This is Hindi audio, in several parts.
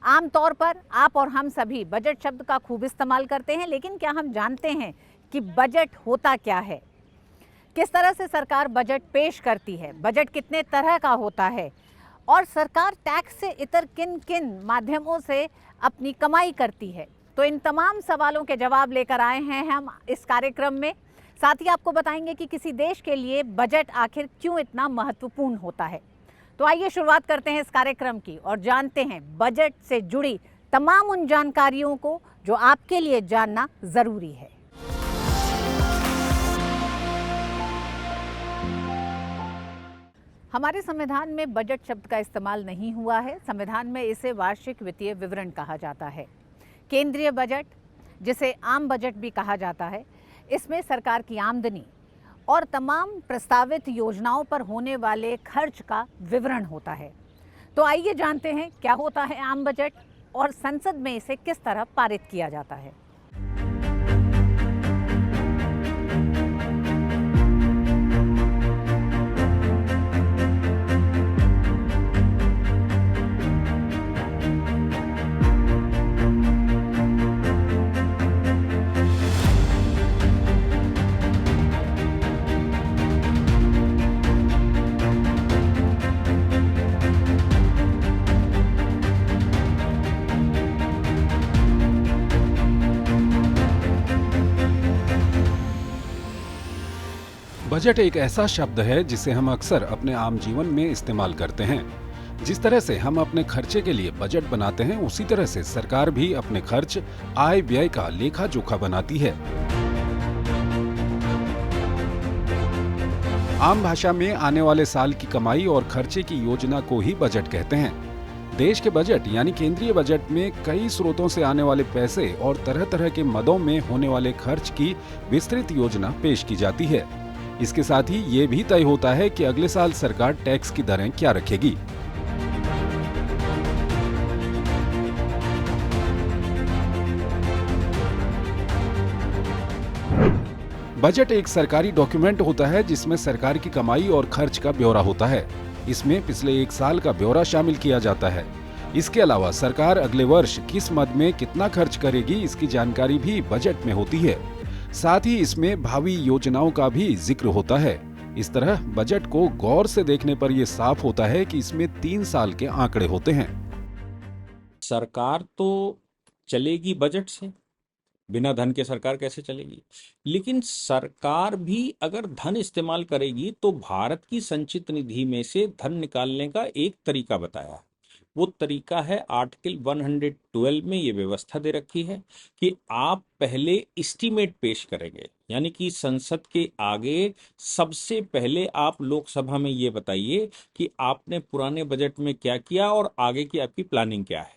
आमतौर पर आप और हम सभी बजट शब्द का खूब इस्तेमाल करते हैं, लेकिन क्या हम जानते हैं कि बजट होता क्या है? किस तरह से सरकार बजट पेश करती है? बजट कितने तरह का होता है? और सरकार टैक्स से इतर किन किन माध्यमों से अपनी कमाई करती है? तो इन तमाम सवालों के जवाब लेकर आए हैं हम इस कार्यक्रम में। साथ ही आपको बताएंगे कि किसी देश के लिए बजट आखिर क्यों इतना महत्वपूर्ण होता है। तो आइए शुरुआत करते हैं इस कार्यक्रम की और जानते हैं बजट से जुड़ी तमाम उन जानकारियों को जो आपके लिए जानना जरूरी है। हमारे संविधान में बजट शब्द का इस्तेमाल नहीं हुआ है। संविधान में इसे वार्षिक वित्तीय विवरण कहा जाता है। केंद्रीय बजट, जिसे आम बजट भी कहा जाता है, इसमें सरकार की आमदनी और तमाम प्रस्तावित योजनाओं पर होने वाले खर्च का विवरण होता है। तो आइए जानते हैं क्या होता है आम बजट और संसद में इसे किस तरह पारित किया जाता है। बजट एक ऐसा शब्द है जिसे हम अक्सर अपने आम जीवन में इस्तेमाल करते हैं। जिस तरह से हम अपने खर्चे के लिए बजट बनाते हैं, उसी तरह से सरकार भी अपने खर्च, आय व्यय का लेखा जोखा बनाती है। आम भाषा में आने वाले साल की कमाई और खर्चे की योजना को ही बजट कहते हैं। देश के बजट यानी केंद्रीय बजट में कई स्रोतों से आने वाले पैसे और तरह तरह के मदों में होने वाले खर्च की विस्तृत योजना पेश की जाती है। इसके साथ ही ये भी तय होता है कि अगले साल सरकार टैक्स की दरें क्या रखेगी। बजट एक सरकारी डॉक्यूमेंट होता है जिसमें सरकार की कमाई और खर्च का ब्यौरा होता है। इसमें पिछले एक साल का ब्यौरा शामिल किया जाता है। इसके अलावा सरकार अगले वर्ष किस मद में कितना खर्च करेगी, इसकी जानकारी भी बजट में होती है। साथ ही इसमें भावी योजनाओं का भी जिक्र होता है। इस तरह बजट को गौर से देखने पर यह साफ होता है कि इसमें 3 साल के आंकड़े होते हैं। सरकार तो चलेगी बजट से, बिना धन के सरकार कैसे चलेगी? लेकिन सरकार भी अगर धन इस्तेमाल करेगी तो भारत की संचित निधि में से धन निकालने का एक तरीका बताया है। वो तरीका है आर्टिकल 112 में ये व्यवस्था दे रखी है कि आप पहले एस्टीमेट पेश करेंगे, यानी कि संसद के आगे सबसे पहले आप लोकसभा में ये बताइए कि आपने पुराने बजट में क्या किया और आगे की आपकी प्लानिंग क्या है।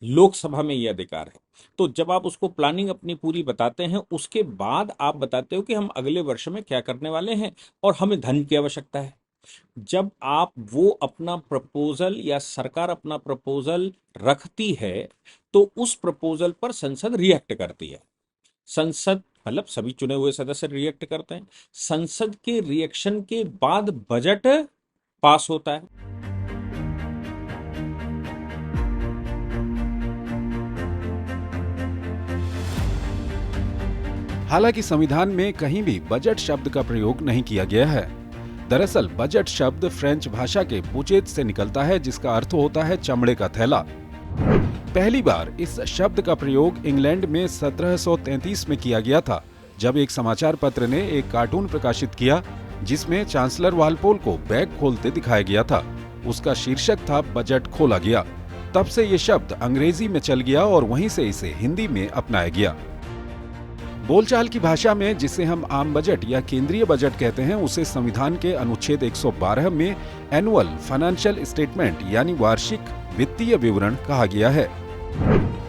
लोकसभा में ये अधिकार है। तो जब आप उसको प्लानिंग अपनी पूरी बताते हैं, उसके बाद आप बताते हो कि हम अगले वर्ष में क्या करने वाले हैं और हमें धन की आवश्यकता है। जब आप वो अपना प्रपोजल या सरकार अपना प्रपोजल रखती है तो उस प्रपोजल पर संसद रिएक्ट करती है। संसद मतलब सभी चुने हुए सदस्य रिएक्ट करते हैं। संसद के रिएक्शन के बाद बजट पास होता है। हालांकि संविधान में कहीं भी बजट शब्द का प्रयोग नहीं किया गया है। दरअसल बजट शब्द फ्रेंच भाषा के बुचेत से निकलता है, जिसका अर्थ होता है चमड़े का थैला। पहली बार इस शब्द का प्रयोग इंग्लैंड में 1733 में किया गया था, जब एक समाचार पत्र ने एक कार्टून प्रकाशित किया जिसमें चांसलर वालपोल को बैग खोलते दिखाया गया था। उसका शीर्षक था बजट खोला गया। तब से ये शब्द अंग्रेजी में चल गया और वहीं से इसे हिंदी में अपनाया गया। बोलचाल की भाषा में जिसे हम आम बजट या केंद्रीय बजट कहते हैं, उसे संविधान के अनुच्छेद 112 में एनुअल फाइनेंशियल स्टेटमेंट यानी वार्षिक वित्तीय विवरण कहा गया है।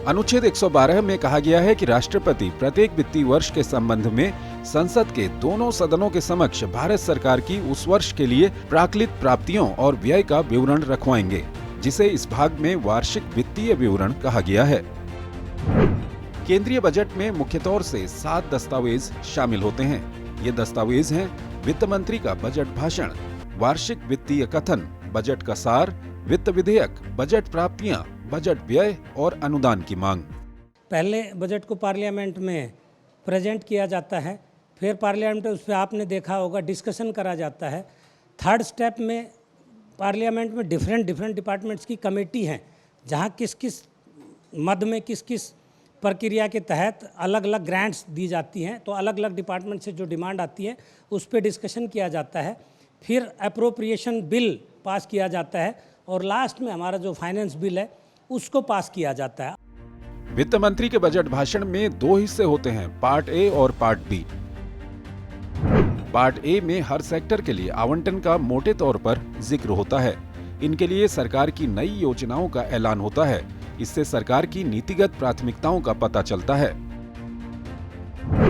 अनुच्छेद 112 में कहा गया है कि राष्ट्रपति प्रत्येक वित्तीय वर्ष के संबंध में संसद के दोनों सदनों के समक्ष भारत सरकार की उस वर्ष के लिए प्राक्कलित प्राप्तियों और व्यय का विवरण रखवाएंगे, जिसे इस भाग में वार्षिक वित्तीय विवरण कहा गया है। केंद्रीय बजट में मुख्य तौर से 7 दस्तावेज शामिल होते हैं। ये दस्तावेज हैं वित्त मंत्री का बजट भाषण, वार्षिक वित्तीय कथन, बजट का सार, वित्त विधेयक, बजट प्राप्तियां, बजट व्यय और अनुदान की मांग। पहले बजट को पार्लियामेंट में प्रेजेंट किया जाता है, फिर पार्लियामेंट में उस पर आपने देखा होगा डिस्कशन करा जाता है। थर्ड स्टेप में पार्लियामेंट में डिफरेंट डिपार्टमेंट्स की कमेटी हैं, जहां किस किस मद में किस किस प्रक्रिया के तहत अलग अलग ग्रांट्स दी जाती हैं, तो अलग अलग डिपार्टमेंट से जो डिमांड आती है उस पर डिस्कशन किया जाता है। फिर अप्रोप्रिएशन बिल पास किया जाता है और लास्ट में हमारा जो फाइनेंस बिल है उसको पास किया जाता है। वित्त मंत्री के बजट भाषण में दो हिस्से होते हैं, पार्ट ए और पार्ट बी। पार्ट ए में हर सेक्टर के लिए आवंटन का मोटे तौर पर जिक्र होता है। इनके लिए सरकार की नई योजनाओं का ऐलान होता है। इससे सरकार की नीतिगत प्राथमिकताओं का पता चलता है।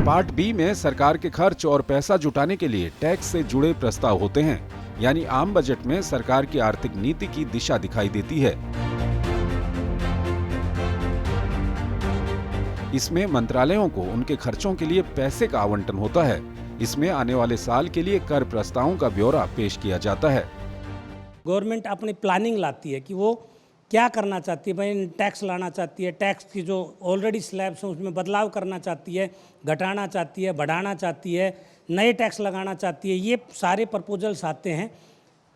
पार्ट बी में सरकार के खर्च और पैसा जुटाने के लिए टैक्स से जुड़े प्रस्ताव होते हैं, यानी आम बजट में सरकार की आर्थिक नीति की दिशा दिखाई देती है। इसमें मंत्रालयों को उनके खर्चों के लिए पैसे का आवंटन होता है। इसमें आने वाले साल के लिए कर प्रस्तावों का ब्यौरा पेश किया जाता है। गवर्नमेंट अपनी प्लानिंग लाती है कि वो क्या करना चाहती है। भाई टैक्स लाना चाहती है, टैक्स की जो ऑलरेडी स्लैब्स हैं उसमें बदलाव करना चाहती है, घटाना चाहती है, बढ़ाना चाहती है, नए टैक्स लगाना चाहती है। ये सारे प्रपोजल्स आते हैं।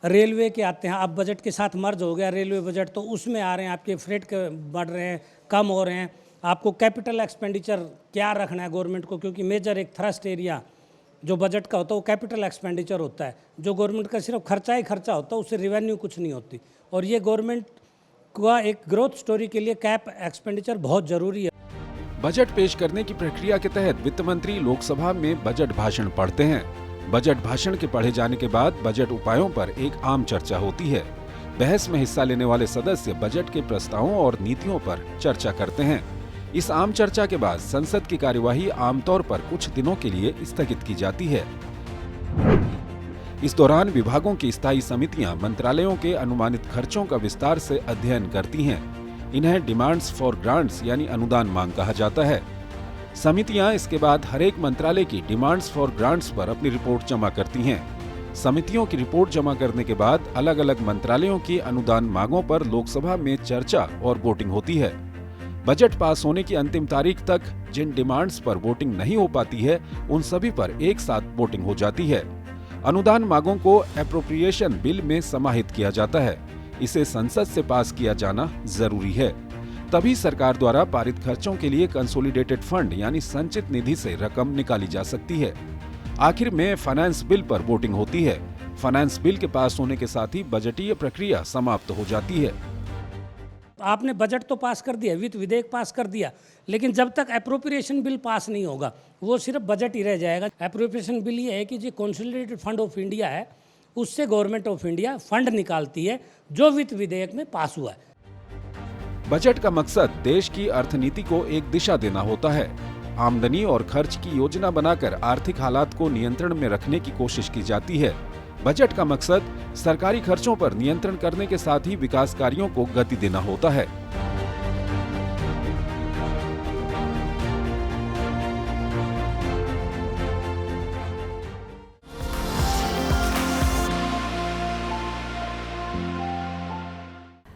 रेलवे के आते हैं, अब बजट के साथ मर्ज हो गया रेलवे बजट, तो उसमें आ रहे हैं आपके फ्रेट के बढ़ रहे हैं, कम हो रहे हैं। आपको कैपिटल एक्सपेंडिचर क्या रखना है गवर्नमेंट को, क्योंकि मेजर एक थ्रस्ट एरिया जो बजट का होता है वो कैपिटल एक्सपेंडिचर होता है। जो गवर्नमेंट का सिर्फ खर्चा ही खर्चा होता है, उससे रेवेन्यू कुछ नहीं होती। और ये गवर्नमेंट का एक ग्रोथ स्टोरी के लिए कैप एक्सपेंडिचर बहुत जरूरी है। बजट पेश करने की प्रक्रिया के तहत वित्त मंत्री लोकसभा में बजट भाषण पढ़ते हैं। बजट भाषण के पढ़े जाने के बाद बजट उपायों पर एक आम चर्चा होती है। बहस में हिस्सा लेने वाले सदस्य बजट के प्रस्तावों और नीतियों पर चर्चा करते हैं। इस आम चर्चा के बाद संसद की कार्यवाही आमतौर पर कुछ दिनों के लिए स्थगित की जाती है। इस दौरान विभागों की स्थायी समितियां मंत्रालयों के अनुमानित खर्चों का विस्तार से अध्ययन करती हैं। इन्हें डिमांड्स फॉर ग्रांट्स यानी अनुदान मांग कहा जाता है। समितियां इसके बाद हर एक मंत्रालय की डिमांड्स फॉर ग्रांट्स पर अपनी रिपोर्ट जमा करती हैं। समितियों की रिपोर्ट जमा करने के बाद अलग अलग मंत्रालयों की अनुदान मांगों पर लोकसभा में चर्चा और वोटिंग होती है। बजट पास होने की अंतिम तारीख तक जिन डिमांड्स पर वोटिंग नहीं हो पाती है, उन सभी पर एक साथ वोटिंग हो जाती है। अनुदान मांगों को एप्रोप्रिएशन बिल में समाहित किया जाता है। इसे संसद से पास किया जाना जरूरी है, तभी सरकार द्वारा पारित खर्चों के लिए कंसोलिडेटेड फंड यानी संचित निधि से रकम निकाली जा सकती है। आखिर में फाइनेंस बिल पर वोटिंग होती है। फाइनेंस बिल के पास होने के साथ ही बजटीय प्रक्रिया समाप्त हो जाती है। आपने बजट तो पास कर दिया, वित्त विधेयक पास कर दिया, लेकिन जब तक अप्रोप्रिएशन बिल पास नहीं होगा वो सिर्फ बजट ही रह जाएगा। अप्रोप्रिएशन बिल ये है कि जो कंसोलिडेटेड फंड ऑफ इंडिया है उससे गवर्नमेंट ऑफ इंडिया फंड निकालती है जो वित्त विधेयक में पास हुआ है। बजट का मकसद देश की अर्थनीति को एक दिशा देना होता है। आमदनी और खर्च की योजना बनाकर आर्थिक हालात को नियंत्रण में रखने की कोशिश की जाती है। बजट का मकसद सरकारी खर्चों पर नियंत्रण करने के साथ ही विकास कार्यों को गति देना होता है।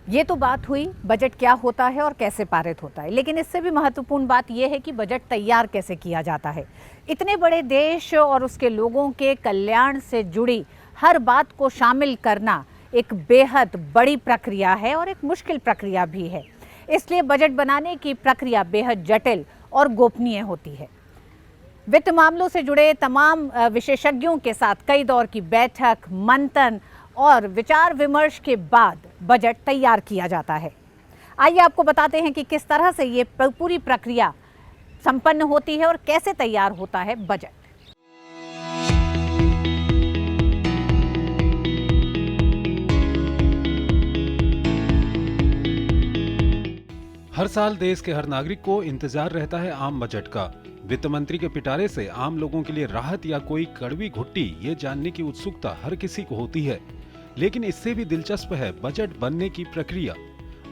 ये तो बात हुई बजट क्या होता है और कैसे पारित होता है, लेकिन इससे भी महत्वपूर्ण बात यह है कि बजट तैयार कैसे किया जाता है। इतने बड़े देश और उसके लोगों के कल्याण से जुड़ी हर बात को शामिल करना एक बेहद बड़ी प्रक्रिया है और एक मुश्किल प्रक्रिया भी है। इसलिए बजट बनाने की प्रक्रिया बेहद जटिल और गोपनीय होती है। वित्त मामलों से जुड़े तमाम विशेषज्ञों के साथ कई दौर की बैठक, मंथन और विचार विमर्श के बाद बजट तैयार किया जाता है। आइए आपको बताते हैं कि किस तरह से ये पूरी प्रक्रिया संपन्न होती है और कैसे तैयार होता है बजट। हर साल देश के हर नागरिक को इंतजार रहता है आम बजट का। वित्त मंत्री के पिटारे से आम लोगों के लिए राहत या कोई कड़वी घुट्टी, ये जानने की उत्सुकता हर किसी को होती है। लेकिन इससे भी दिलचस्प है बजट बनने की प्रक्रिया।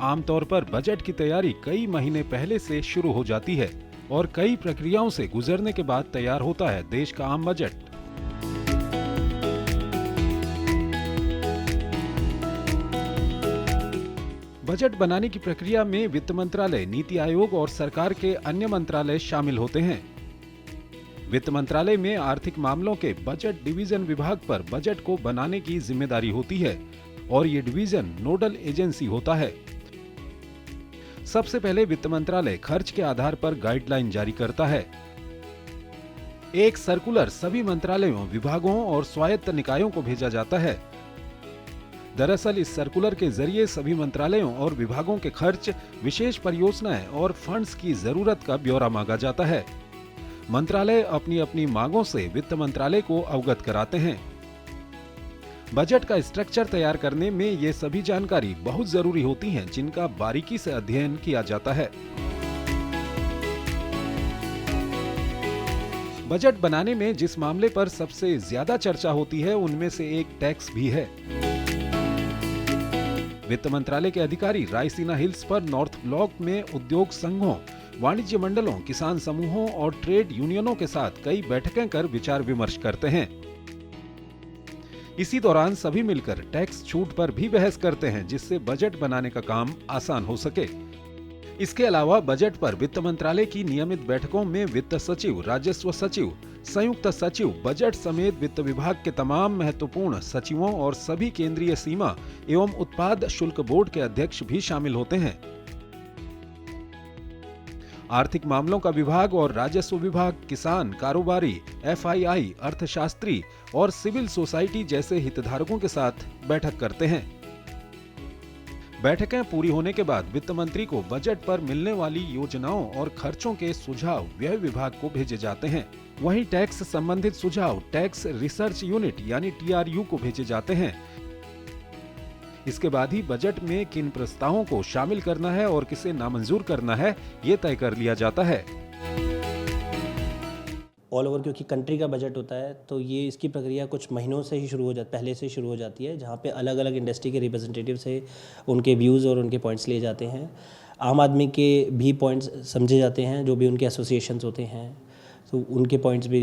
आमतौर पर बजट की तैयारी कई महीने पहले से शुरू हो जाती है और कई प्रक्रियाओं से गुजरने के बाद तैयार होता है देश का आम बजट। बजट बनाने की प्रक्रिया में वित्त मंत्रालय, नीति आयोग और सरकार के अन्य मंत्रालय शामिल होते हैं। वित्त मंत्रालय में आर्थिक मामलों के बजट डिवीजन विभाग पर बजट को बनाने की जिम्मेदारी होती है और ये डिवीजन नोडल एजेंसी होता है। सबसे पहले वित्त मंत्रालय खर्च के आधार पर गाइडलाइन जारी करता है। एक सर्कुलर सभी मंत्रालयों, विभागों और स्वायत्त निकायों को भेजा जाता है। दरअसल इस सर्कुलर के जरिए सभी मंत्रालयों और विभागों के खर्च, विशेष परियोजनाएं और फंड्स की जरूरत का ब्यौरा मांगा जाता है। मंत्रालय अपनी अपनी मांगों से वित्त मंत्रालय को अवगत कराते हैं। बजट का स्ट्रक्चर तैयार करने में ये सभी जानकारी बहुत जरूरी होती हैं, जिनका बारीकी से अध्ययन किया जाता है। बजट बनाने में जिस मामले पर सबसे ज्यादा चर्चा होती है उनमें से एक टैक्स भी है। वित्त मंत्रालय के अधिकारी रायसीना हिल्स पर नॉर्थ ब्लॉक में उद्योग संघों, वाणिज्य मंडलों, किसान समूहों और ट्रेड यूनियनों के साथ कई बैठकें कर विचार विमर्श करते हैं। इसी दौरान सभी मिलकर टैक्स छूट पर भी बहस करते हैं, जिससे बजट बनाने का काम आसान हो सके। इसके अलावा बजट पर वित्त मंत्रालय की नियमित बैठकों में वित्त सचिव, राजस्व सचिव, संयुक्त सचिव, बजट समेत वित्त विभाग के तमाम महत्वपूर्ण सचिवों और सभी केंद्रीय सीमा एवं उत्पाद शुल्क बोर्ड के अध्यक्ष भी शामिल होते हैं। आर्थिक मामलों का विभाग और राजस्व विभाग किसान, कारोबारी, FII, अर्थशास्त्री और सिविल सोसाइटी जैसे हितधारकों के साथ बैठक करते हैं। बैठकें पूरी होने के बाद वित्त मंत्री को बजट पर मिलने वाली योजनाओं और खर्चों के सुझाव व्यय विभाग को भेजे जाते हैं। वहीं टैक्स संबंधित सुझाव टैक्स रिसर्च यूनिट यानी TRU को भेजे जाते हैं। इसके बाद ही बजट में किन प्रस्तावों को शामिल करना है और किसे नामंजूर करना है, ये तय कर लिया जाता है। ऑल ओवर क्योंकि कंट्री का बजट होता है तो ये इसकी प्रक्रिया कुछ महीनों से ही पहले से शुरू हो जाती है, जहाँ पे अलग अलग इंडस्ट्री के रिप्रेजेंटेटिव से उनके व्यूज़ और उनके पॉइंट्स लिए जाते हैं। आम आदमी के भी पॉइंट्स समझे जाते हैं, जो भी उनके एसोसिएशंस होते हैं तो उनके पॉइंट्स भी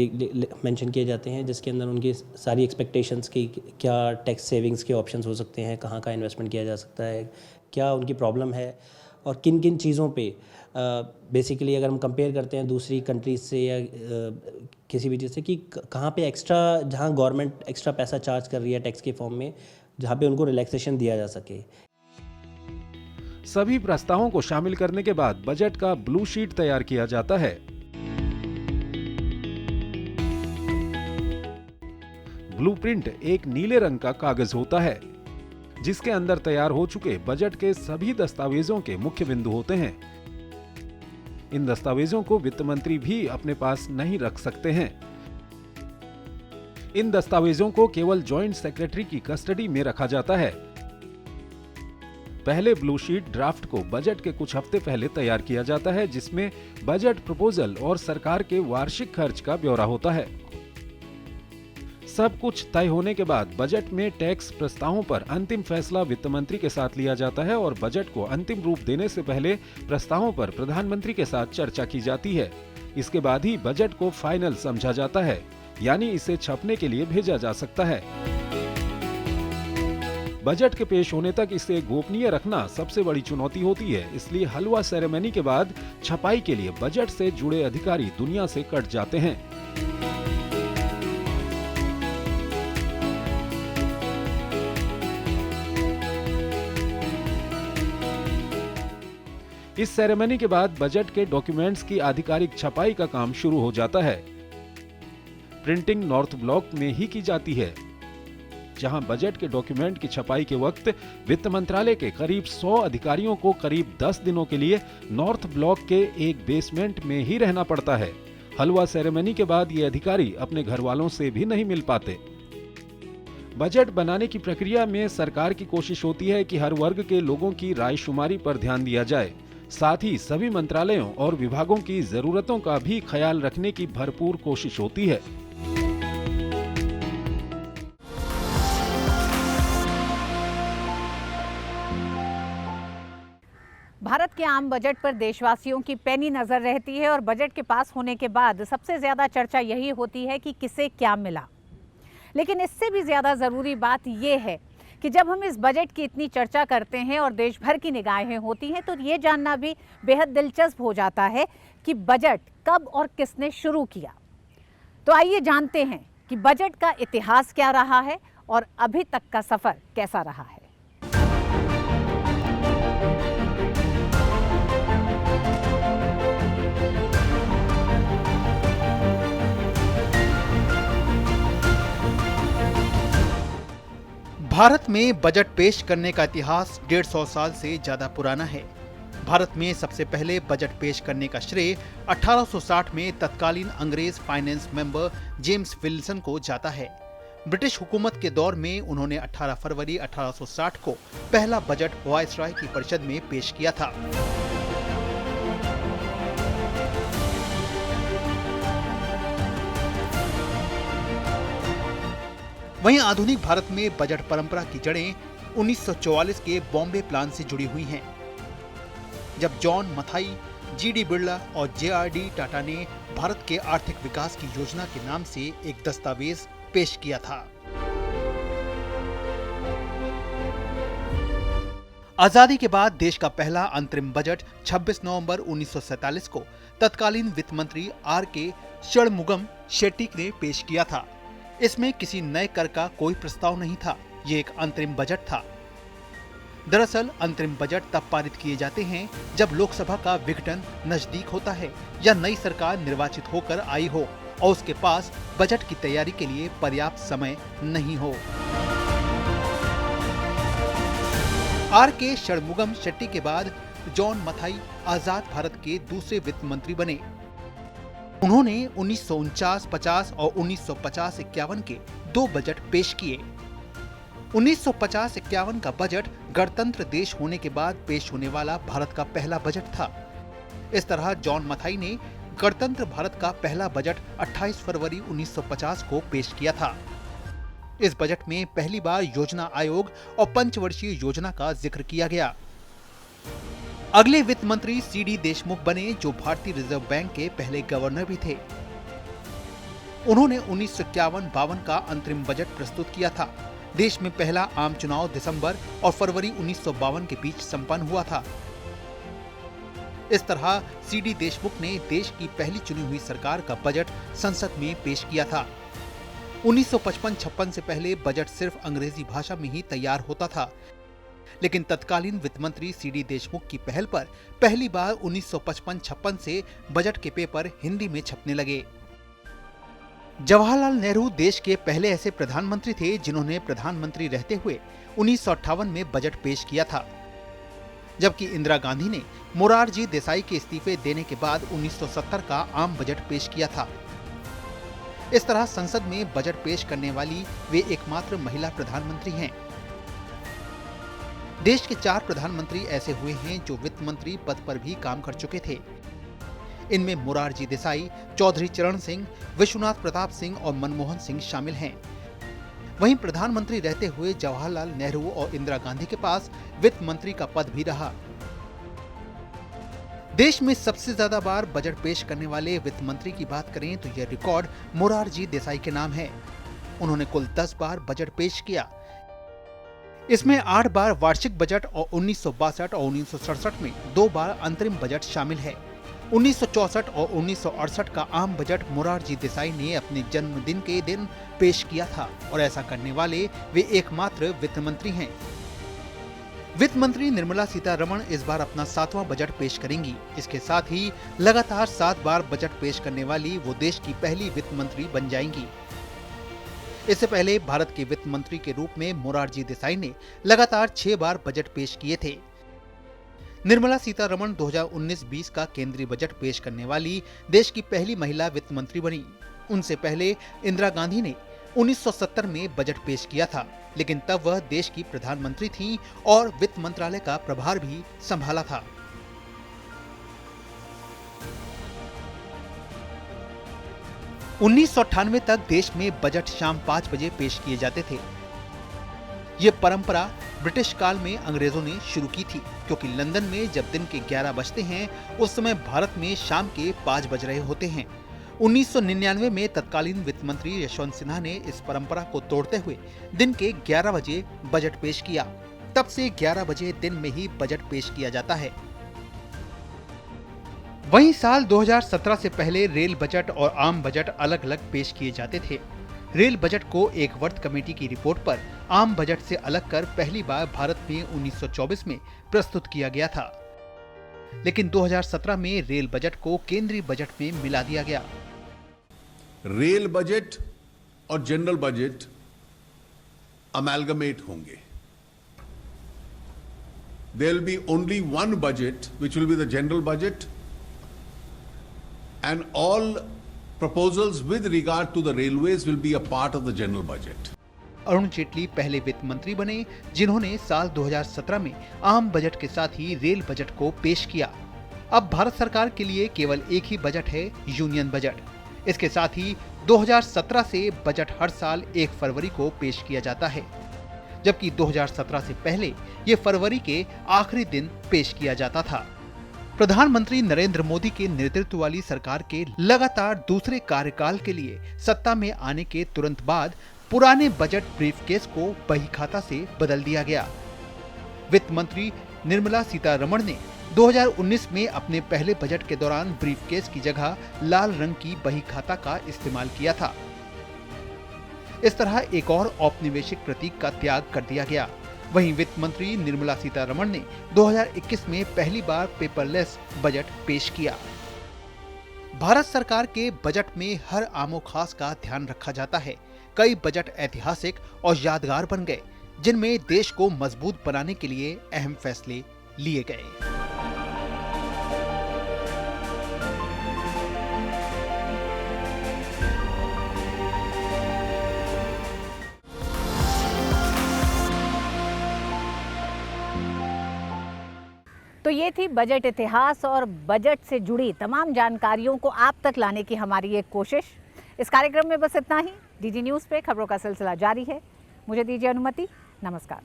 मेंशन किए जाते हैं, जिसके अंदर उनकी सारी एक्सपेक्टेशंस की क्या टैक्स सेविंग्स के ऑप्शंस हो सकते हैं, कहाँ का इन्वेस्टमेंट किया जा सकता है, क्या उनकी प्रॉब्लम है और किन किन चीज़ों पे बेसिकली अगर हम कंपेयर करते हैं दूसरी कंट्रीज से या किसी भी चीज़ से कि कहाँ पे एक्स्ट्रा, जहाँ गवर्नमेंट एक्स्ट्रा पैसा चार्ज कर रही है टैक्स के फॉर्म में, जहाँ पे उनको रिलैक्सेशन दिया जा सके। सभी प्रस्तावों को शामिल करने के बाद बजट का ब्लू शीट तैयार किया जाता है। ब्लूप्रिंट एक नीले रंग का कागज होता है, जिसके अंदर तैयार हो चुके बजट के सभी दस्तावेजों के मुख्य बिंदु होते हैं। इन दस्तावेजों को वित्त मंत्री भी अपने पास नहीं रख सकते हैं। इन दस्तावेजों को केवल जॉइंट सेक्रेटरी की कस्टडी में रखा जाता है। पहले ब्लू शीट ड्राफ्ट को बजट के कुछ हफ्ते पहले तैयार किया जाता है, जिसमें बजट प्रपोजल और सरकार के वार्षिक खर्च का ब्यौरा होता है। सब कुछ तय होने के बाद बजट में टैक्स प्रस्तावों पर अंतिम फैसला वित्त मंत्री के साथ लिया जाता है और बजट को अंतिम रूप देने से पहले प्रस्तावों पर प्रधानमंत्री के साथ चर्चा की जाती है। इसके बाद ही बजट को फाइनल समझा जाता है, यानी इसे छपने के लिए भेजा जा सकता है। बजट के पेश होने तक इसे गोपनीय रखना सबसे बड़ी चुनौती होती है, इसलिए हलवा सेरेमनी के बाद छपाई के लिए बजट से जुड़े अधिकारी दुनिया से कट जाते हैं। इस सेरेमनी के बाद बजट के डॉक्यूमेंट्स की आधिकारिक छपाई का काम शुरू हो जाता है। प्रिंटिंग नॉर्थ ब्लॉक में ही की जाती है, जहां बजट के डॉक्यूमेंट की छपाई के वक्त वित्त मंत्रालय के करीब 100 अधिकारियों को करीब 10 दिनों के लिए नॉर्थ ब्लॉक के एक बेसमेंट में ही रहना पड़ता है। हलवा सेरेमनी के बाद ये अधिकारी अपने घर वालों से भी नहीं मिल पाते। बजट बनाने की प्रक्रिया में सरकार की कोशिश होती है कि हर वर्ग के लोगों की रायशुमारी पर ध्यान दिया जाए, साथ ही सभी मंत्रालयों और विभागों की जरूरतों का भी ख्याल रखने की भरपूर कोशिश होती है। भारत के आम बजट पर देशवासियों की पैनी नजर रहती है और बजट के पास होने के बाद सबसे ज्यादा चर्चा यही होती है कि किसे क्या मिला। लेकिन इससे भी ज्यादा जरूरी बात यह है कि जब हम इस बजट की इतनी चर्चा करते हैं और देश भर की निगाहें होती हैं, तो ये जानना भी बेहद दिलचस्प हो जाता है कि बजट कब और किसने शुरू किया। तो आइए जानते हैं कि बजट का इतिहास क्या रहा है और अभी तक का सफर कैसा रहा है। भारत में बजट पेश करने का इतिहास 150 साल से ज्यादा पुराना है। भारत में सबसे पहले बजट पेश करने का श्रेय 1860 में तत्कालीन अंग्रेज फाइनेंस मेंबर जेम्स विल्सन को जाता है। ब्रिटिश हुकूमत के दौर में उन्होंने 18 फरवरी 1860 को पहला बजट वायसराय की परिषद में पेश किया था। वहीं आधुनिक भारत में बजट परंपरा की जड़ें 1944 के बॉम्बे प्लान से जुड़ी हुई हैं, जब जॉन मथाई, जीडी बिरला और जेआरडी टाटा ने भारत के आर्थिक विकास की योजना के नाम से एक दस्तावेज पेश किया था। आजादी के बाद देश का पहला अंतरिम बजट 26 नवंबर 1947 को तत्कालीन वित्त मंत्री आर.के. षणमुगम शेट्टी ने पेश किया था। इसमें किसी नए कर का कोई प्रस्ताव नहीं था, ये एक अंतरिम बजट था। दरअसल अंतरिम बजट तब पारित किए जाते हैं जब लोकसभा का विघटन नजदीक होता है या नई सरकार निर्वाचित होकर आई हो और उसके पास बजट की तैयारी के लिए पर्याप्त समय नहीं हो। आर.के. षणमुगम शेट्टी के बाद जॉन मथाई आजाद भारत के दूसरे वित्त मंत्री बने। उन्होंने 1949-50 और 1950-51 के 2 बजट पेश किए। 1950-51 का बजट गणतंत्र देश होने के बाद पेश होने वाला भारत का पहला बजट था। इस तरह जॉन मथाई ने गणतंत्र भारत का पहला बजट 28 फरवरी 1950 को पेश किया था। इस बजट में पहली बार योजना आयोग और पंचवर्षीय योजना का जिक्र किया गया। अगले वित्त मंत्री सी.डी. देशमुख बने, जो भारतीय रिजर्व बैंक के पहले गवर्नर भी थे। उन्होंने 1951-52 का अंतरिम बजट प्रस्तुत किया था। देश में पहला आम चुनाव दिसंबर और फरवरी 1952 के बीच संपन्न हुआ था। इस तरह सी.डी. देशमुख ने देश की पहली चुनी हुई सरकार का बजट संसद में पेश किया था। 1955-56 से पहले बजट सिर्फ अंग्रेजी भाषा में ही तैयार होता था, लेकिन तत्कालीन वित्त मंत्री सी.डी. देशमुख की पहल पर पहली बार 1955-56 से बजट के पेपर हिंदी में छपने लगे। जवाहरलाल नेहरू देश के पहले ऐसे प्रधानमंत्री थे जिन्होंने प्रधानमंत्री रहते हुए 1958 में बजट पेश किया था, जबकि इंदिरा गांधी ने मोरारजी देसाई के इस्तीफे देने के बाद 1970 का आम बजट पेश किया था। इस तरह संसद में बजट पेश करने वाली वे एकमात्र महिला प्रधानमंत्री हैं। देश के 4 प्रधानमंत्री ऐसे हुए हैं जो वित्त मंत्री पद पर भी काम कर चुके थे। इनमें मोरारजी देसाई, चौधरी चरण सिंह, विश्वनाथ प्रताप सिंह और मनमोहन सिंह शामिल हैं। वहीं प्रधानमंत्री रहते हुए जवाहरलाल नेहरू और इंदिरा गांधी के पास वित्त मंत्री का पद भी रहा। देश में सबसे ज्यादा बार बजट पेश करने वाले वित्त मंत्री की बात करें तो यह रिकॉर्ड मोरारजी देसाई के नाम है। उन्होंने कुल 10 बार बजट पेश किया। इसमें 8 बार वार्षिक बजट और 1962 और 1967 में 2 बार अंतरिम बजट शामिल है। 1964 और 1968 का आम बजट मोरारजी देसाई ने अपने जन्मदिन के दिन पेश किया था और ऐसा करने वाले वे एकमात्र वित्त मंत्री हैं। वित्त मंत्री निर्मला सीतारमण इस बार अपना 7वां बजट पेश करेंगी। इसके साथ ही लगातार 7 बार बजट पेश करने वाली वो देश की पहली वित्त मंत्री बन जाएंगी। इससे पहले भारत के वित्त मंत्री के रूप में मोरारजी देसाई ने लगातार 6 बार बजट पेश किए थे। निर्मला सीतारमण 2019-20 का केंद्रीय बजट पेश करने वाली देश की पहली महिला वित्त मंत्री बनी। उनसे पहले इंदिरा गांधी ने 1970 में बजट पेश किया था, लेकिन तब वह देश की प्रधानमंत्री थीं और वित्त मंत्रालय का प्रभार भी संभाला था। उन्नीस तक देश में बजट शाम 5 बजे पेश किए जाते थे। ये परंपरा ब्रिटिश काल में अंग्रेजों ने शुरू की थी, क्योंकि लंदन में जब दिन के 11 बजते हैं उस समय भारत में शाम के 5 बज रहे होते हैं। 1999 में तत्कालीन वित्त मंत्री यशवंत सिन्हा ने इस परंपरा को तोड़ते हुए दिन के 11 बजे बजट पेश किया। तब से 11 बजे दिन में ही बजट पेश किया जाता है। वहीं साल 2017 से पहले रेल बजट और आम बजट अलग अलग पेश किए जाते थे। रेल बजट को एक वर्त कमेटी की रिपोर्ट पर आम बजट से अलग कर पहली बार भारत में 1924 में प्रस्तुत किया गया था, लेकिन 2017 में रेल बजट को केंद्रीय बजट में मिला दिया गया। रेल बजट और जनरल बजट अमैलगमेट होंगे। There will be only one budget, which will be the general budget, and all proposals with regard to the railways will be a part of the general budget. Arun Jaitley पहले वित्त मंत्री बने जिन्होंने साल 2017 में आम बजट के साथ ही रेल बजट को पेश किया। अब भारत सरकार के लिए केवल एक ही बजट है, यूनियन बजट। इसके साथ ही 2017 से बजट हर साल 1 फरवरी को पेश किया जाता है, जबकि 2017 से पहले ये फरवरी के आखिरी दिन पेश किया जाता था। प्रधानमंत्री नरेंद्र मोदी के नेतृत्व वाली सरकार के लगातार दूसरे कार्यकाल के लिए सत्ता में आने के तुरंत बाद पुराने बजट ब्रीफकेस को बही खाता से बदल दिया गया। वित्त मंत्री निर्मला सीतारमण ने 2019 में अपने पहले बजट के दौरान ब्रीफकेस की जगह लाल रंग की बही खाता का इस्तेमाल किया था। इस तरह एक और औपनिवेशिक प्रतीक का त्याग कर दिया गया। वहीं वित्त मंत्री निर्मला सीतारमण ने 2021 में पहली बार पेपरलेस बजट पेश किया। भारत सरकार के बजट में हर आमो खास का ध्यान रखा जाता है। कई बजट ऐतिहासिक और यादगार बन गए, जिनमें देश को मजबूत बनाने के लिए अहम फैसले लिए गए। तो ये थी बजट इतिहास और बजट से जुड़ी तमाम जानकारियों को आप तक लाने की हमारी एक कोशिश। इस कार्यक्रम में बस इतना ही। डीडी न्यूज़ पे खबरों का सिलसिला जारी है। मुझे दीजिए अनुमति। नमस्कार।